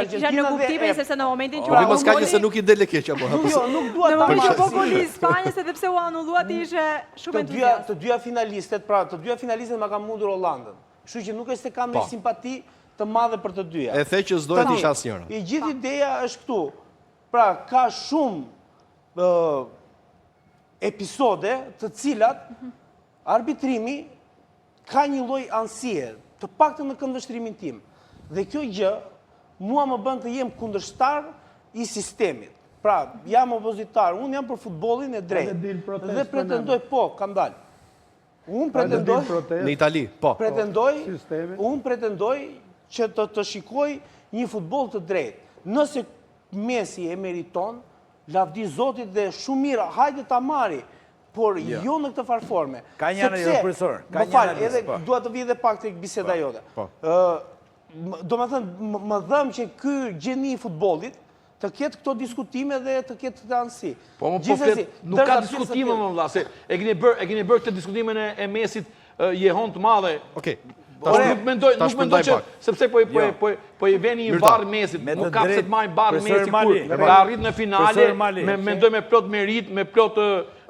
Kisha në kuptimin se në momentin që Problemi s'ka që se nuk I dele keq apo. Në momentin që po goli Spanjës edhe pse u anulluat ishte shumë entuziast. Të dyja finalistet, pra të dyja finalistet ma kam mundur Hollandën. Kështu që nuk është se kam një simpati të madhe për të dyja. E the që s'do të isha asnjëra. I gjithë ideja është këtu. Pra ka shumë episode të cilat arbitrimi ka një lloj anësie, të paktën në këndvështrimin tim. Dhe kjo gjë mua më bën të jem kundërshtar I sistemit. Pra, jam opozitar, unë jam për futbollin e drejtë. Dhe pretendoj, kam dalë. Unë pretendoj... Në Itali, po. Unë pretendoj që të shikoj një futboll të drejtë. Nëse Messi e meriton, lavdi Zotit dhe shumë mirë, hajde ta marri, por jo në këtë farforme. Ka një anë profesor. Më falë, edhe dua të vi dhe pak të biseda jote. Do më thënë, më dhëm që ky gjeni I futbollit të ketë këto diskutime dhe të ketë të anësi. Po më po flet, nuk ka diskutime më vëlla, se e keni bërë këtë diskutimin e Mesit jehon të madhe. Okej. Nuk mendoj që sepse po I veni I barë Mesit, nuk ka pse të marrë barë Mesit kur ka arrit në finale, mendoj me plot merit, me plot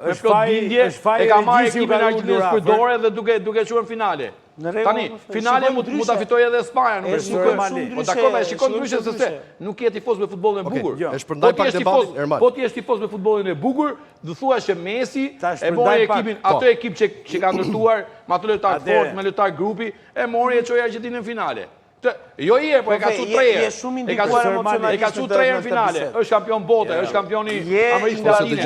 bindje, e ka marrë ekipin e Argjentinës përdore dhe duke qenë në finale. Tani, finale mu ta fitoj edhe Spanja, po dakor, e shikon ndryshe se nuk je tifoz me futbollin e bukur. E shpërndaj pak debatin, Ermal. Po ti je tifoz me futbollin e bukur, do thua që Messi e mori ekipin, atë ekip që ka ndërtuar, me atë lojtar fort, me lojtar grupi, e mori e çoi Argjentinën në finale. Jo je, po e ka çu 3 herë. E ka çu 3 herë në finale. Është kampion bote, është kampioni Amerikës Latine.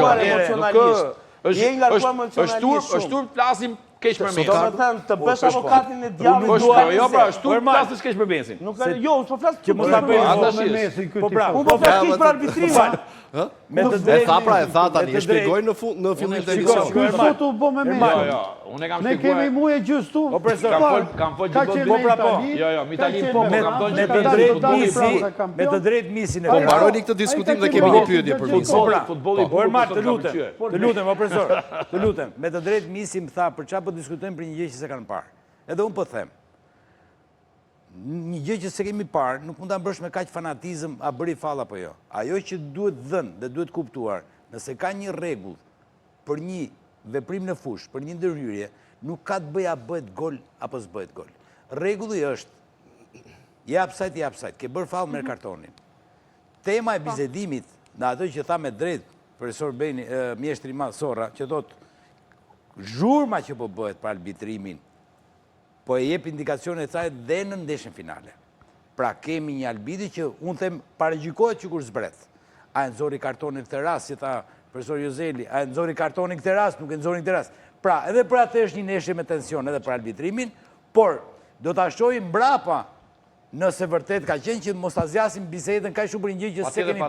Është turp plasim keq për Mesin. Do të thënë të bësh avokatin e djavlit. Jo, pra, është turp plasim keq për Mesin. Jo, s'po flas që mos ta bëj me Mesin ky tip. Unë po flas keq për arbitrimin. Me të drejtë. E tha tani, e shpjegoj në fillim të emisionit. Ky sot u bë me Mesin. Unë kam Ne kemi muje gjys tu. Po profesor, kam fol gjithë po. Jo, me Italinë po, kam thënë Me të drejtë Mesin e Po mbaroni këtë diskutim dhe kemi një pyetje për Mesin. Futbolli Po Ermal, të lutem, o profesor, të lutem. Me të drejtë Misi më tha për çfarë po diskutojmë për një gjë që s'e kanë parë. Edhe unë po them. Një gjë që se kemi parë, nuk mund ta bësh me kaq fanatizëm a bëri fall apo jo. Ajo që duhet dhënë dhe duhet kuptuar, nëse ka një rregull për një veprim në fushë, për një ndërhyrje, nuk ka të bëjë a bëhet gol apo s'bëhet gol. Rregulli është jap sajt, ke bërë fall merr kartonin. Tema e bisedimit në ato që tha me drejt profesor Beni, mjeshtri i madh Sorra, që thotë zhurma që po bëhet për arbitrimin, po e jep indikacione e saj dhe në ndeshjen finale. Pra kemi një arbitër që unë them paragjykohet që kur zbret. A e nxori kartonin këtë rast, si tha profesor Jozeli, a e nxori kartonin këtë rast, nuk e nxori këtë rast. Pra, edhe për atë është një ndeshje me tension edhe për arbitrimin, por do ta shohim mbrapa nëse vërtet ka qenë që mos ta zgjasim bisedën kaq shumë për një gjë që s'e kemi